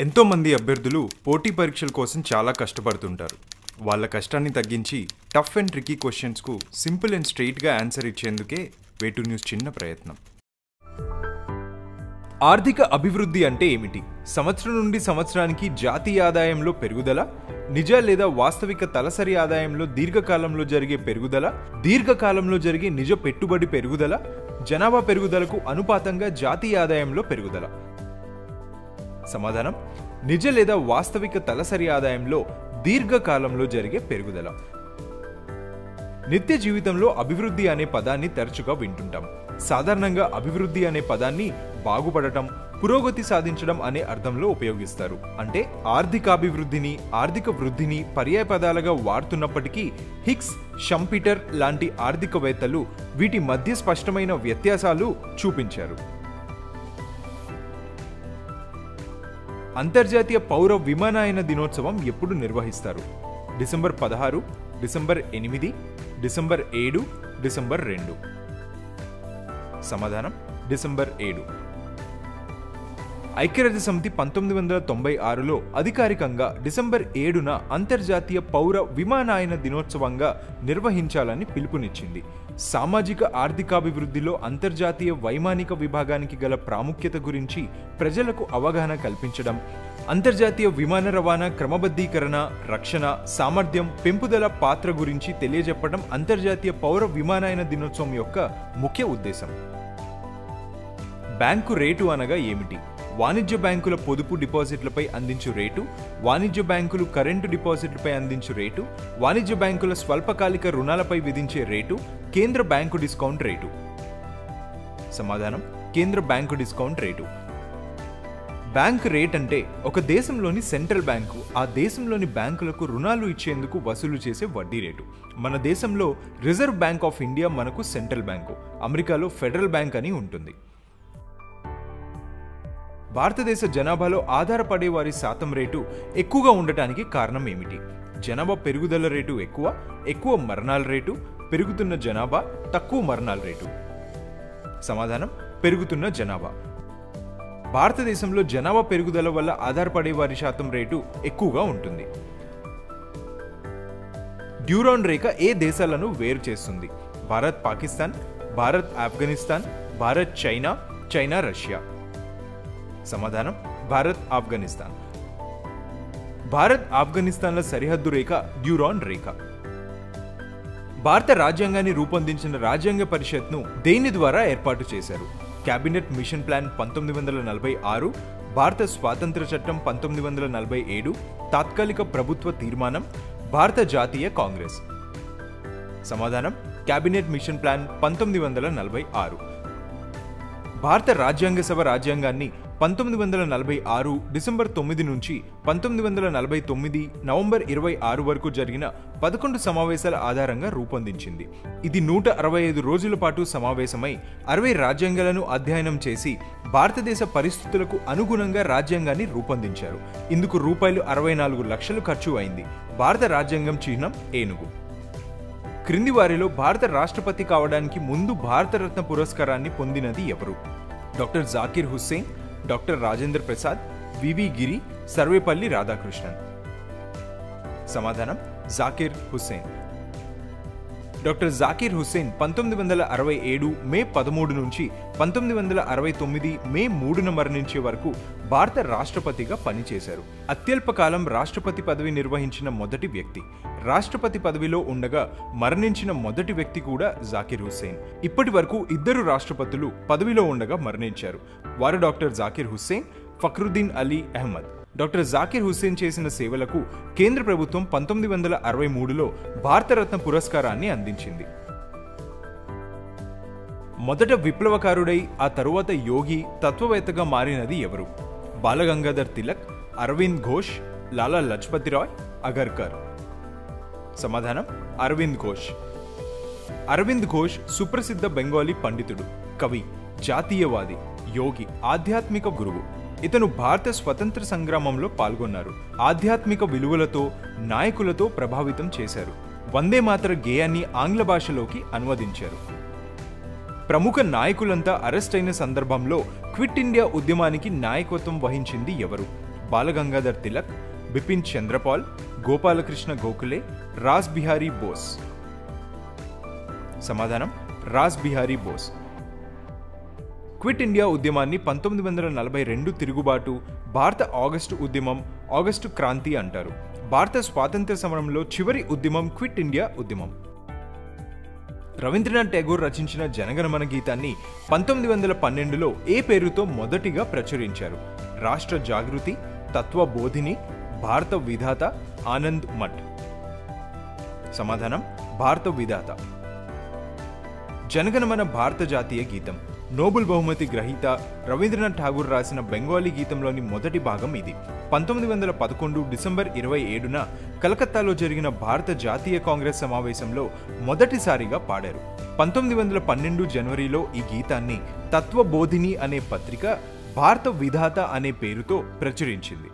ఎంతోమంది అభ్యర్థులు పోటీ పరీక్షల కోసం చాలా కష్టపడుతుంటారు. వాళ్ళ కష్టాన్ని తగ్గించి టఫ్ అండ్ ట్రికీ క్వశ్చన్స్కు సింపుల్ అండ్ స్ట్రెయిట్గా ఆన్సర్ ఇచ్చేందుకే వే2 న్యూస్ చిన్న ప్రయత్నం. ఆర్థిక అభివృద్ధి అంటే ఏమిటి? సంవత్సరం నుండి సంవత్సరానికి జాతీయ ఆదాయంలో పెరుగుదల, నిజ లేదా వాస్తవిక తలసరి ఆదాయంలో దీర్ఘకాలంలో జరిగే పెరుగుదల, దీర్ఘకాలంలో జరిగే నిజ పెట్టుబడి పెరుగుదల, జనాభా పెరుగుదలకు అనుపాతంగా జాతీయ ఆదాయంలో పెరుగుదల. సమాధానం: నిజ లేదా వాస్తవిక తలసరి ఆదాయంలో దీర్ఘకాలంలో జరిగే పెరుగుదల. నిత్య జీవితంలో అభివృద్ధి అనే పదాన్ని తరచుగా వింటుంటాం. సాధారణంగా అభివృద్ధి అనే పదాన్ని బాగుపడటం, పురోగతి సాధించడం అనే అర్థంలో ఉపయోగిస్తారు. అంటే ఆర్థికాభివృద్ధిని, ఆర్థిక వృద్ధిని పర్యాయపదాలుగా వాడుతున్నప్పటికీ హిక్స్, షంపీటర్ లాంటి ఆర్థికవేత్తలు వీటి మధ్య స్పష్టమైన వ్యత్యాసాలు చూపించారు. అంతర్జాతీయ పౌర విమానయాన దినోత్సవం ఎప్పుడు నిర్వహిస్తారు? December 16, December 8, December 7, December 2. సమాధానం: డిసెంబర్ 7. ఐక్యరాజ్య సమితి 1996లో అధికారికంగా డిసెంబర్ 7న అంతర్జాతీయ పౌర విమానయాన దినోత్సవంగా నిర్వహించాలని పిలుపునిచ్చింది. సామాజిక ఆర్థికాభివృద్ధిలో అంతర్జాతీయ వైమానిక విభాగానికి గల ప్రాముఖ్యత గురించి ప్రజలకు అవగాహన కల్పించడం, అంతర్జాతీయ విమాన రవాణా క్రమబద్ధీకరణ, రక్షణ, సామర్థ్యం పెంపుదల పాత్ర గురించి తెలియజెప్పడం అంతర్జాతీయ పౌర విమానయాన దినోత్సవం యొక్క ముఖ్య ఉద్దేశం. బ్యాంకు రేటు అనగా ఏమిటి? వాణిజ్య బ్యాంకుల పొదుపు డిపాజిట్లపై అందించు రేటు, వాణిజ్య బ్యాంకులు కరెంటు డిపాజిట్లపై అందించు రేటు, వాణిజ్య బ్యాంకుల స్వల్పకాలిక రుణాలపై విధించే రేటు, కేంద్ర బ్యాంకు డిస్కౌంట్ రేటు. సమాధానం: కేంద్ర bank discount rate. Bank rate అంటే ఒక దేశంలోని సెంట్రల్ బ్యాంకు ఆ దేశంలోని బ్యాంకులకు రుణాలు ఇచ్చేందుకు వసూలు చేసే వడ్డీ రేటు. మన దేశంలో రిజర్వ్ బ్యాంక్ ఆఫ్ ఇండియా మనకు సెంట్రల్ బ్యాంకు, అమెరికాలో ఫెడరల్ బ్యాంక్ అని ఉంటుంది. భారతదేశ జనాభాలో ఆధారపడే వారి శాతం రేటు ఎక్కువగా ఉండటానికి కారణం ఏమిటి? జనాభా పెరుగుదల రేటు ఎక్కువ మరణాల రేటు, పెరుగుతున్న జనాభా, తక్కువ మరణాల రేటు. సమాధానం: పెరుగుతున్న జనాభా. భారతదేశంలో జనాభా పెరుగుదల వల్ల ఆధారపడే వారి శాతం రేటు ఎక్కువగా ఉంటుంది. డ్యూరాన్ రేఖ ఏ దేశాలను వేరు చేస్తుంది? Bharat Pakistan, Bharat Afghanistan, Bharat China, China Russia. సమాధానం: భారత్ ఆఫ్ఘనిస్తాన్. భారత్ ఆఫ్ఘనిస్తాన్ల సరిహద్దు రేఖ డ్యూరాన్ రేఖ. భారత రాజ్యాంగాన్ని రూపొందించిన రాజ్యాంగ పరిషత్ను దేని ద్వారా ఏర్పాటు చేశారు? క్యాబినెట్ మిషన్ ప్లాన్ 1946, భారత స్వాతంత్ర చట్టం 1947, తాత్కాలిక ప్రభుత్వ తీర్మానం, భారత జాతీయ కాంగ్రెస్. సమాధానం: క్యాబినెట్ మిషన్ ప్లాన్ 1946. భారత రాజ్యాంగ సభ రాజ్యాంగాన్ని 1946 డిసెంబర్ 9 నుంచి 1949 నవంబర్ 26 వరకు జరిగిన 11 సమావేశాల ఆధారంగా రూపొందించింది. ఇది 165 రోజుల పాటు సమావేశమై 60 రాజ్యాంగాలను అధ్యయనం చేసి భారతదేశ పరిస్థితులకు అనుగుణంగా రాజ్యాంగాన్ని రూపొందించారు. ఇందుకు రూపాయలు 64 లక్షలు ఖర్చు అయింది. భారత రాజ్యాంగం చిహ్నం ఏనుగు. క్రింది వారిలో భారత రాష్ట్రపతి కావడానికి ముందు భారతరత్న పురస్కారాన్ని పొందినది ఎవరు? డాక్టర్ జాకిర్ హుస్సేన్, డాక్టర్ రాజేంద్ర ప్రసాద్, వివి గిరి, సర్వేపల్లి రాధాకృష్ణన్. సమాధానం: జాకిర్ హుస్సేన్. డాక్టర్ జాకిర్ హుస్సేన్ 1967 మే 13 నుంచి 1969 మే 3న మరణించే వరకు భారత రాష్ట్రపతిగా పనిచేశారు. అత్యల్పకాలం రాష్ట్రపతి పదవి నిర్వహించిన మొదటి వ్యక్తి. రాష్ట్రపతి పదవిలో ఉండగా మరణించిన మొదటి వ్యక్తి కూడా జాకిర్ హుస్సేన్. ఇప్పటి వరకు 2 రాష్ట్రపతులు పదవిలో ఉండగా మరణించారు. వారు డాక్టర్ జాకిర్ హుస్సేన్, ఫక్రుద్దీన్ అలీ అహ్మద్. డాక్టర్ జాకిర్ హుస్సేన్ చేసిన సేవలకు కేంద్ర ప్రభుత్వం 1963లో భారతరత్న పురస్కారాన్ని అందించింది. మొదట విప్లవకారుడై ఆ తరువాత యోగి, తత్వవేత్తగా మారినది ఎవరు? బాలగంగాధర్ తిలక్, అరవింద్ ఘోష్, లాలా లజపతి రాయ్, అగర్కర్. సమాధానం: అరవింద్ ఘోష్. అరవింద్ ఘోష్ సుప్రసిద్ధ బెంగాలీ పండితుడు, కవి, జాతీయవాది, యోగి, ఆధ్యాత్మిక గురువు. ఇతను భారత స్వతంత్ర సంగ్రామంలో పాల్గొన్నారు. ఆధ్యాత్మిక విలువలతో, నాయకులతో ప్రభావితం చేశారు. వందే మాతర గేయాన్ని ఆంగ్ల భాషలోకి అనువదించారు. ప్రముఖ నాయకులంతా అరెస్ట్ అయిన సందర్భంలో క్విట్ ఇండియా ఉద్యమానికి నాయకత్వం వహించింది ఎవరు? బాలగంగాధర్ తిలక్, బిపిన్ చంద్రపాల్, గోపాలకృష్ణ గోఖలే, రాస్ బిహారీ బోస్? సమాధానం రాస్ బిహారీ బోస్. క్విట్ ఇండియా ఉద్యమాన్ని 1942 తిరుగుబాటు, భారత ఆగస్టు ఉద్యమం, ఆగస్టు క్రాంతి అంటారు. భారత స్వాతంత్ర్య సమరంలో చివరి ఉద్యమం క్విట్ ఇండియా ఉద్యమం. రవీంద్రనాథ్ ఠాగూర్ రచించిన జనగణమన గీతాన్ని 1912లో ఏ పేరుతో మొదటిగా ప్రచురించారు? రాష్ట్ర జాగృతి, తత్వ బోధిని, భారత విధాత, ఆనంద్ మఠ్? సమాధానం భారత విధాత. జనగణమన భారత జాతీయ గీతం. నోబెల్ బహుమతి గ్రహీత రవీంద్రనాథ్ ఠాగూర్ రాసిన బెంగాలీ గీతంలోని మొదటి భాగం ఇది. 1911 డిసెంబర్ 27న కలకత్తాలో జరిగిన భారత జాతీయ కాంగ్రెస్ సమావేశంలో మొదటిసారిగా పాడారు. 1912 జనవరిలో ఈ గీతాన్ని తత్వబోధిని అనే పత్రిక భారత విధాత అనే పేరుతో ప్రచురించింది.